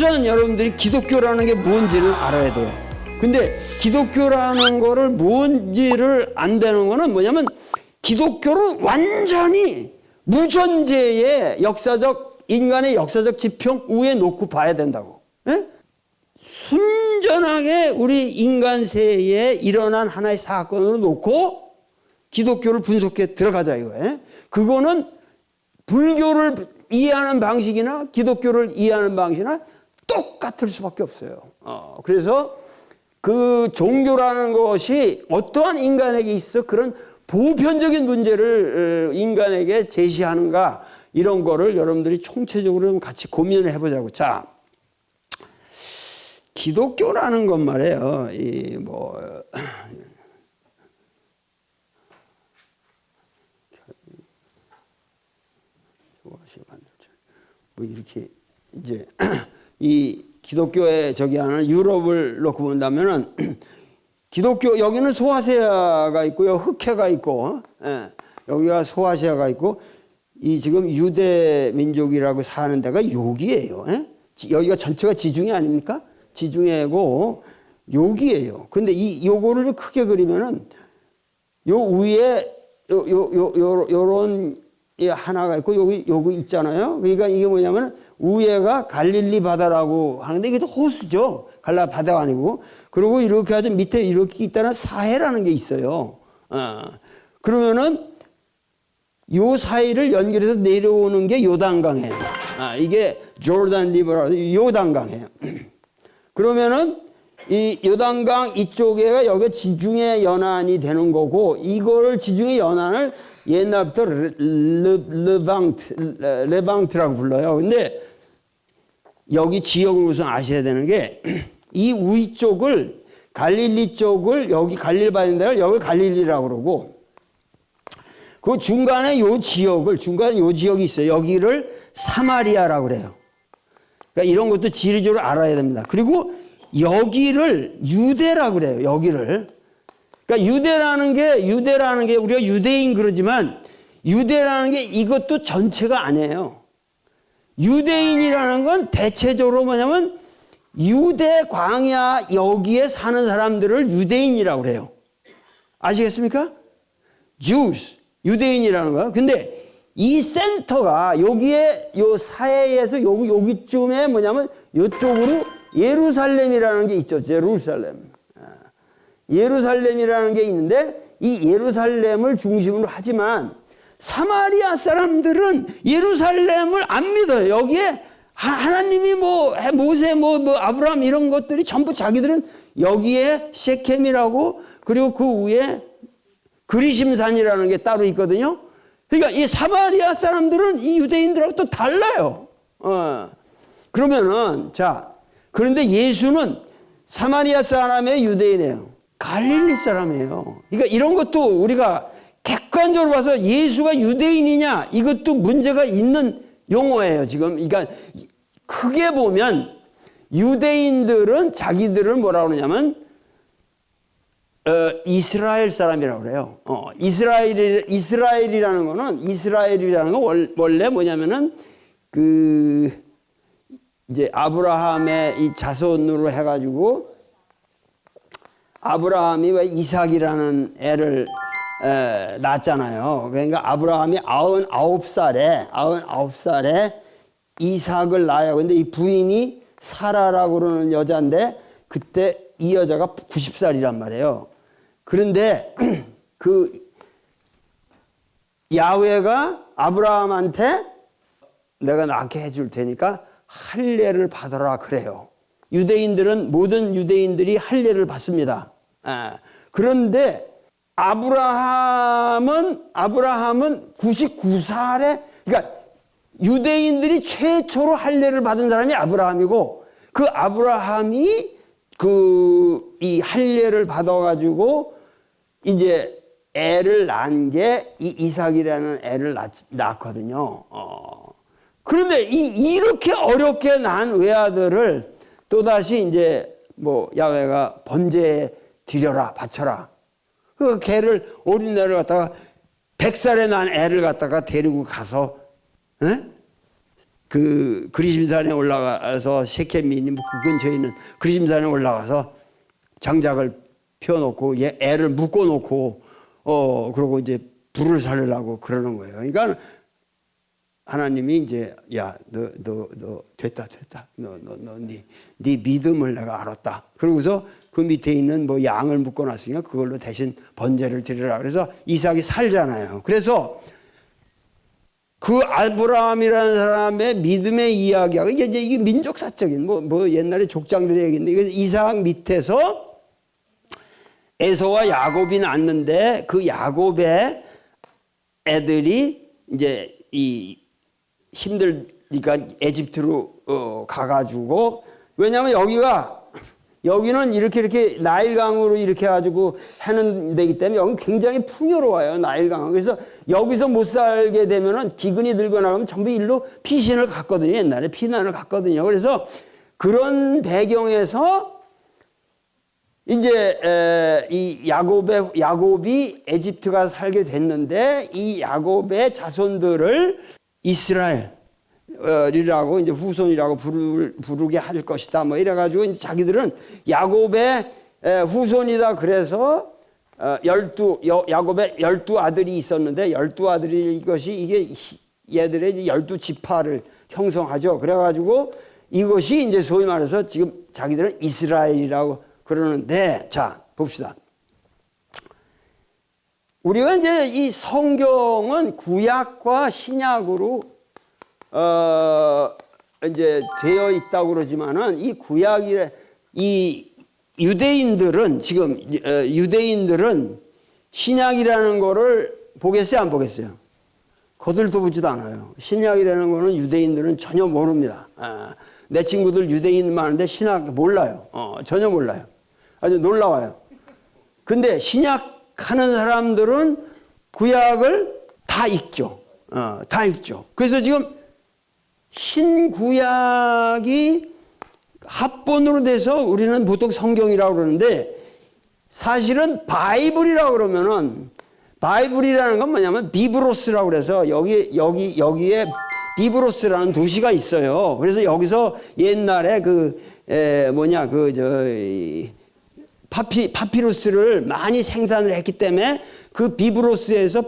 우선 여러분들이 기독교라는 게 뭔지를 알아야 돼요. 근데 기독교라는 거를 뭔지를 안 되는 거는 뭐냐면 기독교를 완전히 무전제의 인간의 역사적 지평 위에 놓고 봐야 된다고. 예? 순전하게 우리 인간세에 일어난 하나의 사건을 놓고 기독교를 분석해 들어가자 이거예요. 그거는 불교를 이해하는 방식이나 기독교를 이해하는 방식이나 똑같을 수밖에 없어요. 그래서 그 종교라는 것이 어떠한 인간에게 있어 그런 보편적인 문제를 인간에게 제시하는가 이런 거를 여러분들이 총체적으로 좀 같이 고민을 해보자고. 자, 기독교라는 것 말이에요. 이렇게 이제 이 기독교에 저기 하는 유럽을 놓고 본다면은 기독교 여기는 소아시아가 있고요, 흑해가 있고, 여기가 소아시아가 있고, 이 지금 유대 민족이라고 사는 데가 여기예요. 여기가 전체가 지중해 아닙니까? 지중해고 여기예요. 근데 요거를 크게 그리면은 요 위에 요런 하나가 있고 여기 있잖아요. 그러니까 이게 뭐냐면 위에가 갈릴리 바다라고 하는데 이게 또 호수죠. 갈라 바다가 아니고. 그리고 이렇게 아주 밑에 이렇게 있다는 사해라는 게 있어요. 그러면은 요 사이를 연결해서 내려오는 게 요단강이에요. 이게 조르단 리버라고 요단강이에요. 그러면은 이 요단강 이쪽에가 여기 지중해 연안이 되는 거고, 이거를 지중해 연안을 옛날부터 레방트라고 불러요. 근데 여기 지역을 우선 아셔야 되는 게 이 위쪽을 갈릴리 쪽을 여기 갈릴리 바다인 데를 여기 갈릴리라고 그러고, 그 중간에 요 지역이 있어요. 여기를 사마리아라고 그래요. 그러니까 이런 것도 지리적으로 알아야 됩니다. 그리고 여기를 유대라고 그래요. 여기를. 그러니까 유대라는 게 우리가 유대인 그러지만 유대라는 게 이것도 전체가 아니에요. 유대인이라는 건 대체적으로 뭐냐면 유대 광야 여기에 사는 사람들을 유대인이라고 그래요. 아시겠습니까? Jews, 유대인이라는 거예요. 근데 이 센터가 여기에 요 사해에서 여기쯤에 뭐냐면 이쪽으로 예루살렘이라는 게 있죠. 예루살렘이라는 게 있는데 이 예루살렘을 중심으로 하지만 사마리아 사람들은 예루살렘을 안 믿어요. 여기에 하나님이 모세 아브라함 이런 것들이 전부 자기들은 여기에 셰켐이라고, 그리고 그 위에 그리심산이라는 게 따로 있거든요. 그러니까 이 사마리아 사람들은 이 유대인들하고 또 달라요. 그러면은 그런데 예수는 사마리아 사람의 유대인이에요. 갈릴리 사람이에요. 그러니까 이런 것도 우리가 객관적으로 봐서 예수가 유대인이냐 이것도 문제가 있는 용어예요, 지금. 그러니까 크게 보면 유대인들은 자기들을 뭐라고 그러냐면 이스라엘 사람이라고 그래요. 이스라엘이라는 건 원래 뭐냐면은 이제 아브라함의 이 자손으로 해가지고 아브라함이 왜 이삭이라는 애를 낳았잖아요. 그러니까 아브라함이 99살에 이삭을 낳아요. 근데 이 부인이 사라라고 그러는 여자인데 그때 이 여자가 90살이란 말이에요. 그런데 그 야훼가 아브라함한테 내가 낳게 해줄 테니까 할례를 받아라 그래요. 모든 유대인들이 할례를 받습니다. 그런데 아브라함은 99살에, 그러니까 유대인들이 최초로 할례를 받은 사람이 아브라함이고, 그 아브라함이 이 할례를 받아가지고 이제 애를 낳은 게 이 이삭이라는 애를 낳거든요. 그런데 이렇게 어렵게 난 외아들을 또다시 이제 야훼가 번제에 드려라, 바쳐라. 그 개를, 어린애를 갖다가 100살에 난 애를 갖다가 데리고 가서 그 그리심산에 올라가서 세켐이 그 근처에 있는 그리심산에 올라가서 장작을 펴놓고 애를 묶어놓고 그러고 이제 불을 살리려고 그러는 거예요. 그러니까 하나님이 이제 야 너 됐다 네 믿음을 내가 알았다. 그러고서 그 밑에 있는 뭐 양을 묶어놨으니까 그걸로 대신 번제를 드리라. 그래서 이삭이 살잖아요. 그래서 그 아브라함이라는 사람의 믿음의 이야기하고 이게 민족사적인 뭐 옛날에 족장들의 얘기인데 이거 이삭 밑에서 에서와 야곱이 낳는데 그 야곱의 애들이 이제 이 힘들니까 에집트로 가가지고 왜냐하면 여기는 이렇게 나일강으로 이렇게 해가지고 하는 데기 때문에 여기 굉장히 풍요로워요. 나일강. 그래서 여기서 못 살게 되면은 기근이 들고 나가면 전부 일로 피신을 갔거든요. 옛날에 피난을 갔거든요. 그래서 그런 배경에서 이제 이 야곱이 에집트 가서 살게 됐는데 이 야곱의 자손들을 이스라엘이라고 이제 후손이라고 부르게 할 것이다. 뭐 이래가지고 이제 자기들은 야곱의 후손이다. 그래서 야곱의 12아들이 있었는데 12아들이 이게 얘들의 12지파를 형성하죠. 그래가지고 이것이 이제 소위 말해서 지금 자기들은 이스라엘이라고 그러는데 자 봅시다. 우리가 이제 이 성경은 구약과 신약으로 이제 되어 있다고 그러지만은 이 구약이래 이 유대인들은 지금 유대인들은 신약이라는 거를 보겠어요, 안 보겠어요? 거들떠 보지도 않아요. 신약이라는 거는 유대인들은 전혀 모릅니다. 내 친구들 유대인 많은데 신약 몰라요. 전혀 몰라요. 아주 놀라워요. 근데 신약 하는 사람들은 구약을 다 읽죠. 다 읽죠. 그래서 지금 신구약이 합본으로 돼서 우리는 보통 성경이라고 그러는데 사실은 바이블이라고 그러면은 바이블이라는 건 뭐냐면 비브로스라고 그래서 여기에 비브로스라는 도시가 있어요. 그래서 여기서 옛날에 파피루스를 많이 생산을 했기 때문에 그 비브로스에서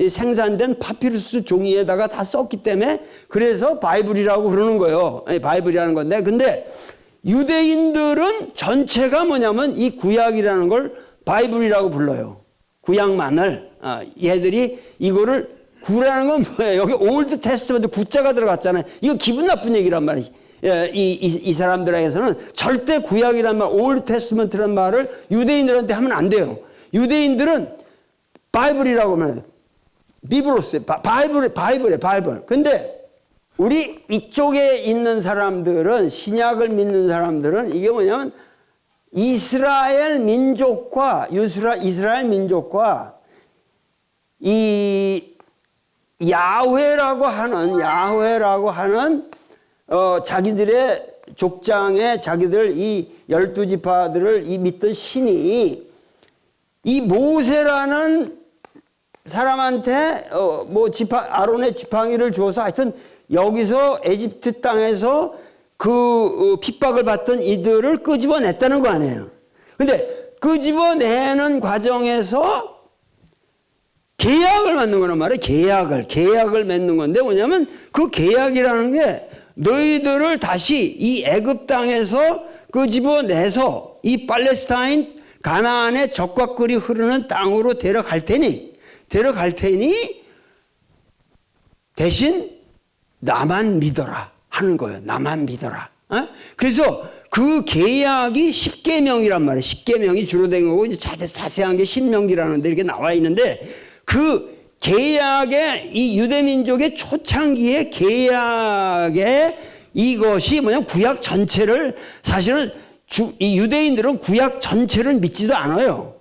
생산된 파피루스 종이에다가 다 썼기 때문에 그래서 바이블이라고 그러는 거예요. 바이블이라는 건데 근데 유대인들은 전체가 뭐냐면 이 구약이라는 걸 바이블이라고 불러요. 구약만을. 얘들이 이거를 구라는 건 뭐예요? 여기 올드 테스트먼트 구자가 들어갔잖아요. 이거 기분 나쁜 얘기란 말이에요. 이 사람들에게서는 절대 구약이란 말, 올드 테스트먼트란 말을 유대인들한테 하면 안 돼요. 유대인들은 바이블이라고 하면 비브로스, 바이블. 근데 우리 이쪽에 있는 사람들은 신약을 믿는 사람들은 이게 뭐냐면 이스라엘 민족과 이 야훼라고 하는 자기들의 족장에 자기들 이 12지파들을 이 믿던 신이 이 모세라는 사람한테 아론의 지팡이를 주어서 하여튼 여기서 에집트 땅에서 그 핍박을 받던 이들을 끄집어냈다는 거 아니에요. 근데 끄집어내는 과정에서 계약을 맺는 거란 말이에요. 계약을 맺는 건데 뭐냐면 그 계약이라는 게 너희들을 다시 이 애굽 땅에서 끄집어내서 이 팔레스타인 가나안의 젖과 꿀이 흐르는 땅으로 데려갈 테니 대신 나만 믿어라 하는 거예요. 나만 믿어라. 그래서 그 계약이 십계명이란 말이에요. 십계명이 주로 된 거고 이제 자세한 게 신명기라는데 이렇게 나와 있는데 그 계약의 이 유대민족의 초창기의 계약의 이것이 뭐냐면 구약 전체를 사실은 이 유대인들은 구약 전체를 믿지도 않아요.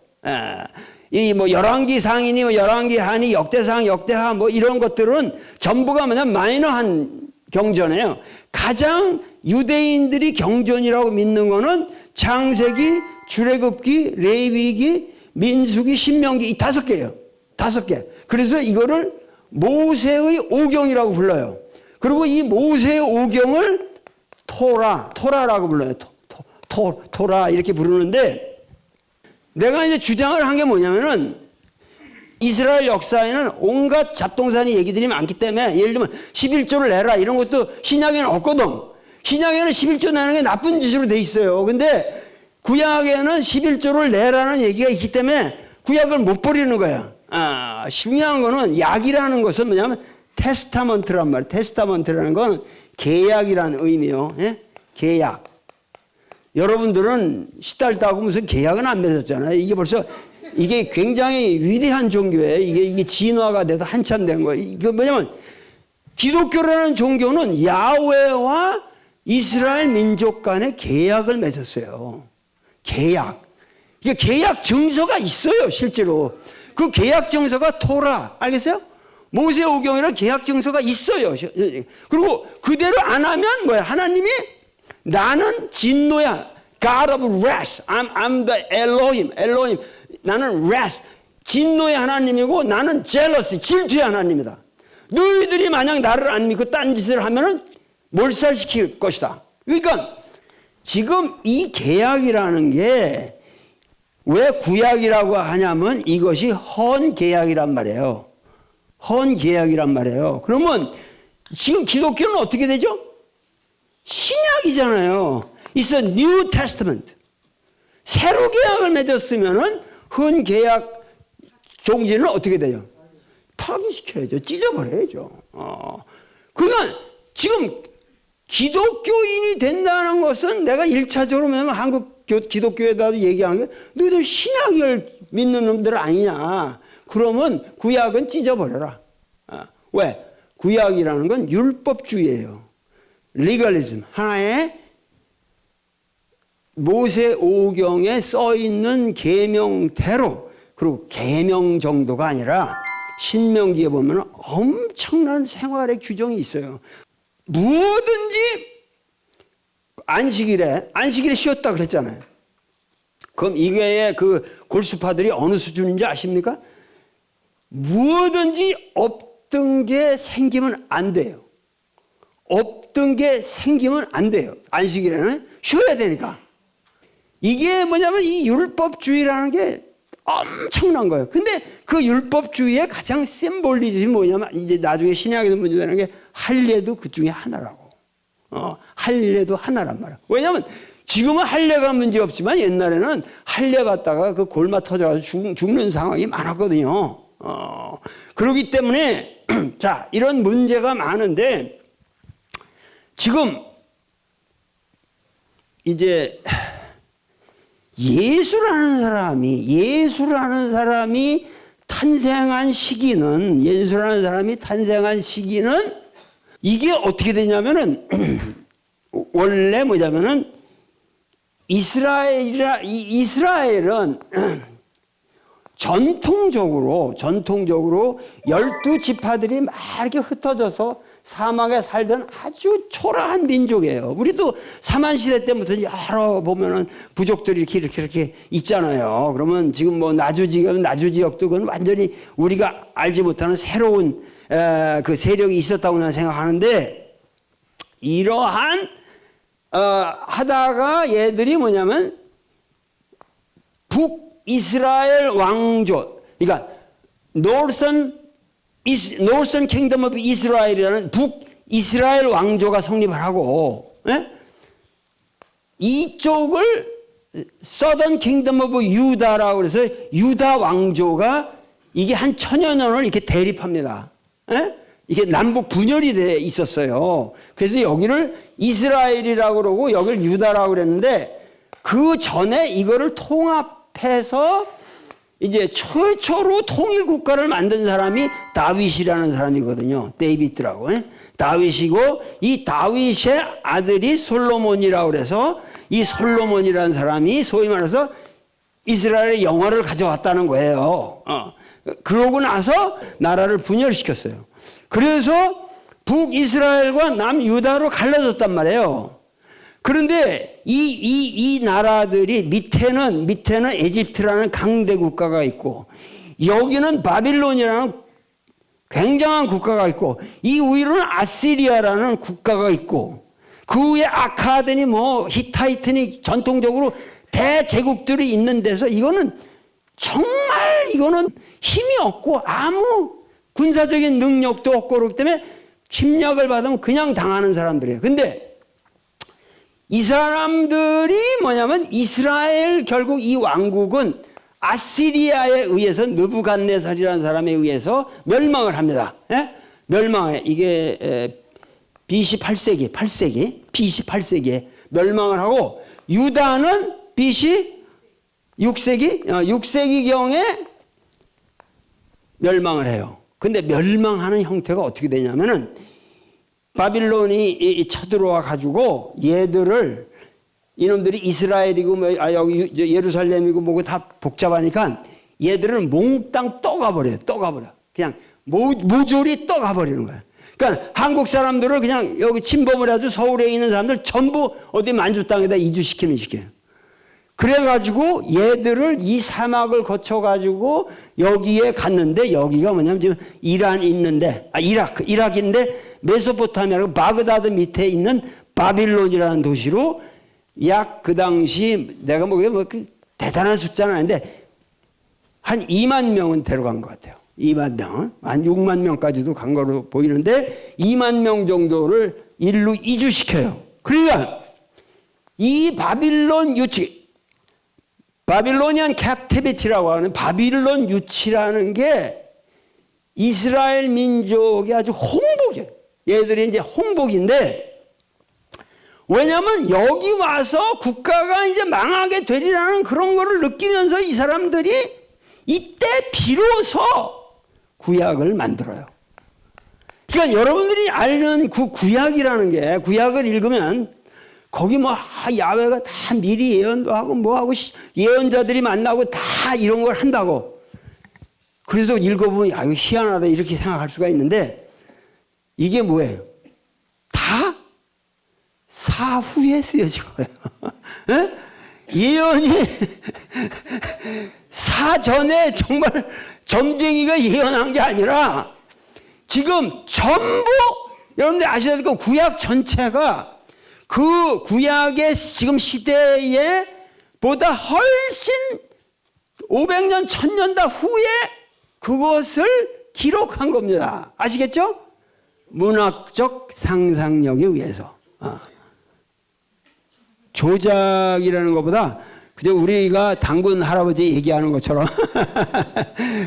이 뭐 열왕기상이니 뭐 열왕기하니 역대상 역대하 뭐 이런 것들은 전부가 뭐냐면 마이너한 경전이에요. 가장 유대인들이 경전이라고 믿는 거는 창세기, 출애굽기, 레위기, 민수기, 신명기 이 5개예요. 5개. 그래서 이거를 모세의 오경이라고 불러요. 그리고 이 모세 오경을 토라라고 불러요. 토라 이렇게 부르는데, 내가 이제 주장을 한 게 뭐냐면은 이스라엘 역사에는 온갖 잡동사니 얘기들이 많기 때문에, 예를 들면 11조를 내라 이런 것도 신약에는 없거든. 신약에는 11조 내는 게 나쁜 짓으로 돼 있어요. 근데 구약에는 11조를 내라는 얘기가 있기 때문에 구약을 못 버리는 거야. 중요한 거는 약이라는 것은 뭐냐면 테스타먼트란 말이에요. 테스타먼트라는 건 계약이라는 의미요. 예? 계약. 여러분들은 시달다고 무슨 계약은 안 맺었잖아요. 이게 벌써 이게 굉장히 위대한 종교예요. 이게 진화가 돼서 한참 된 거예요. 이게 뭐냐면 기독교라는 종교는 야훼와 이스라엘 민족 간의 계약을 맺었어요. 계약. 이게 계약 증서가 있어요, 실제로. 그 계약 증서가 토라. 알겠어요? 모세 오경이라는 계약 증서가 있어요. 그리고 그대로 안 하면 뭐야? 하나님이 나는 진노야. God of wrath. I'm the Elohim. 나는 wrath. 진노의 하나님이고 나는 jealousy. 질투의 하나님이다. 너희들이 만약 나를 안 믿고 딴 짓을 하면은 몰살시킬 것이다. 그러니까 지금 이 계약이라는 게 왜 구약이라고 하냐면 이것이 헌 계약이란 말이에요. 헌 계약이란 말이에요. 그러면 지금 기독교는 어떻게 되죠? 신약이잖아요. It's a New Testament. 새로 계약을 맺었으면은 헌 계약 종지는 어떻게 돼요? 파기시켜야죠. 찢어버려야죠. 그러니까 지금 기독교인이 된다는 것은 내가 1차적으로 한국 기독교에다도 얘기한 게 너희들 신약을 믿는 놈들 아니냐. 그러면 구약은 찢어버려라. 왜? 구약이라는 건 율법주의예요. 리걸리즘. 하나의 모세 오경에 써 있는 계명대로, 그리고 계명 정도가 아니라 신명기에 보면 엄청난 생활의 규정이 있어요. 뭐든지 안식일에 쉬었다 그랬잖아요. 그럼 이게 그 골수파들이 어느 수준인지 아십니까? 뭐든지 없던 게 생기면 안 돼요. 없던 게 생기면 안 돼요. 안식일에는 쉬어야 되니까. 이게 뭐냐면 이 율법주의라는 게 엄청난 거예요. 근데 그 율법주의의 가장 심볼리즘이 뭐냐면 이제 나중에 신약에서 문제되는 게 할례도 그 중에 하나라고. 할례도 하나란 말이야. 왜냐면 지금은 할례가 문제 없지만 옛날에는 할례 갔다가 그 골마 터져가지고 죽는 상황이 많았거든요. 그렇기 때문에 자, 이런 문제가 많은데 지금 이제 예수라는 사람이 탄생한 시기는 이게 어떻게 되냐면은 원래 뭐냐면은 이스라엘은 전통적으로 12지파들이 막 이렇게 흩어져서 사막에 살던 아주 초라한 민족이에요. 우리도 사만시대 때부터 여러 보면은 부족들이 이렇게 있잖아요. 그러면 지금 뭐 나주지역도 그건 완전히 우리가 알지 못하는 새로운 그 세력이 있었다고 생각하는데, 이러한 하다가 얘들이 뭐냐면 북이스라엘 왕조, 그러니까 Northern Kingdom of Israel이라는 북이스라엘 왕조가 성립을 하고, 이쪽을 Southern Kingdom of Judah라고 해서 유다 왕조가 이게 한 1000여 년을 이렇게 대립합니다. 이게 남북 분열이 돼 있었어요. 그래서 여기를 이스라엘이라고 그러고 여기를 유다라고 그랬는데, 그 전에 이거를 통합해서 이제 최초로 통일 국가를 만든 사람이 다윗이라는 사람이거든요. 데이비드라고. 다윗이고, 이 다윗의 아들이 솔로몬이라고 그래서 이 솔로몬이라는 사람이 소위 말해서 이스라엘의 영화를 가져왔다는 거예요. 그러고 나서 나라를 분열시켰어요. 그래서 북이스라엘과 남유다로 갈라졌단 말이에요. 그런데 이 나라들이 밑에는 에집트라는 강대 국가가 있고, 여기는 바빌론이라는 굉장한 국가가 있고 이 위로는 아시리아라는 국가가 있고 그 위에 아카드니 뭐 히타이트니 전통적으로 대제국들이 있는 데서 이거는 정말 이거는 힘이 없고 아무 군사적인 능력도 없고 그렇기 때문에 침략을 받으면 그냥 당하는 사람들이에요. 근데 이 사람들이 뭐냐면 이스라엘 결국 이 왕국은 아시리아에 의해서 느부갓네살이라는 사람에 의해서 멸망을 합니다. 예? 멸망해. 이게 BC 8세기 BC 8세기에 멸망을 하고 유다는 BC 6세기경에 멸망을 해요. 근데 멸망하는 형태가 어떻게 되냐면은 바빌론이 쳐들어와 가지고 얘들을 이놈들이 이스라엘이고 뭐 여기 예루살렘이고 뭐고 다 복잡하니까 얘들을 몽땅 떠가버려요. 그냥 모조리 떠가버리는 거예요. 그러니까 한국 사람들을 그냥 여기 침범을 해도 서울에 있는 사람들 전부 어디 만주 땅에다 이주시키는 식이에요. 그래가지고 얘들을 이 사막을 거쳐가지고 여기에 갔는데 여기가 뭐냐면 지금 이란 있는데 이라크인데 메소포타미아라고 바그다드 밑에 있는 바빌론이라는 도시로 약 그 당시 내가 보기에 뭐 대단한 숫자는 아닌데 한 2만 명은 데려간 것 같아요. 2만 명, 한 6만 명까지도 간 거로 보이는데 2만 명 정도를 일로 이주시켜요. 그러니까 이 바빌론 유치, 바빌로니안 캡티비티라고 하는 바빌론 유치라는 게 이스라엘 민족이 아주 홍복이에요. 얘들이 이제 홍복인데 왜냐하면 여기 와서 국가가 이제 망하게 되리라는 그런 거를 느끼면서 이 사람들이 이때 비로소 구약을 만들어요. 그러니까 여러분들이 아는 그 구약이라는 게 구약을 읽으면 거기 뭐 야훼가 다 미리 예언도 하고 뭐하고 예언자들이 만나고 다 이런 걸 한다고. 그래서 읽어보면 야 이거 희한하다 이렇게 생각할 수가 있는데 이게 뭐예요? 다 사후에 쓰여진 거예요. 예언이 사전에 정말 점쟁이가 예언한 게 아니라 지금 전부 여러분들 아시다시피 구약 전체가 그 구약의 지금 시대에 보다 훨씬 500년, 1000년 다 후에 그것을 기록한 겁니다. 아시겠죠? 문학적 상상력에 의해서. 조작이라는 것보다 그저 우리가 당군 할아버지 얘기하는 것처럼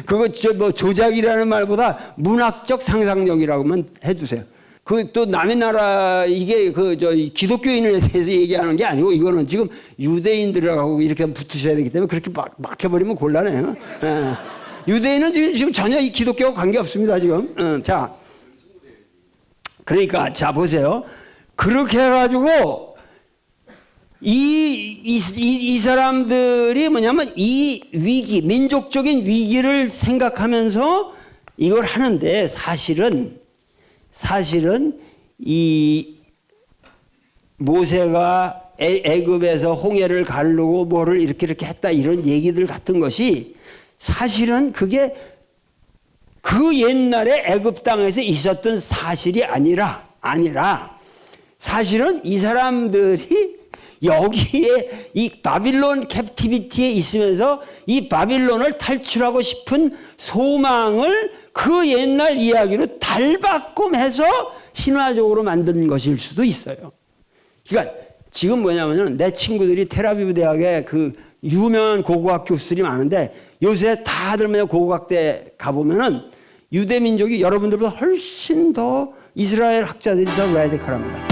그거 뭐 조작이라는 말보다 문학적 상상력이라고만 해주세요. 그 또 남의 나라 이게 기독교인에 대해서 얘기하는 게 아니고 이거는 지금 유대인들하고 이렇게 붙으셔야 되기 때문에 그렇게 막혀버리면 곤란해요. 유대인은 지금 전혀 이 기독교와 관계 없습니다 지금. 자, 그러니까 자 보세요. 그렇게 해가지고 이 사람들이 뭐냐면 이 위기, 민족적인 위기를 생각하면서 이걸 하는데 사실은 이 모세가 애굽에서 홍해를 가르고 뭐를 이렇게 했다 이런 얘기들 같은 것이 사실은 그게 그 옛날에 애굽 땅에서 있었던 사실이 아니라 사실은 이 사람들이 여기에 이 바빌론 캡티비티에 있으면서 이 바빌론을 탈출하고 싶은 소망을 그 옛날 이야기로 달바꿈해서 신화적으로 만든 것일 수도 있어요. 그러니까 지금 뭐냐면은 내 친구들이 텔아비브 대학에 그 유명한 고고학 교수들이 많은데 요새 다들 뭐냐 고고학대 가보면은 유대 민족이 여러분들보다 훨씬 더 이스라엘 학자들이 더 라디컬합니다.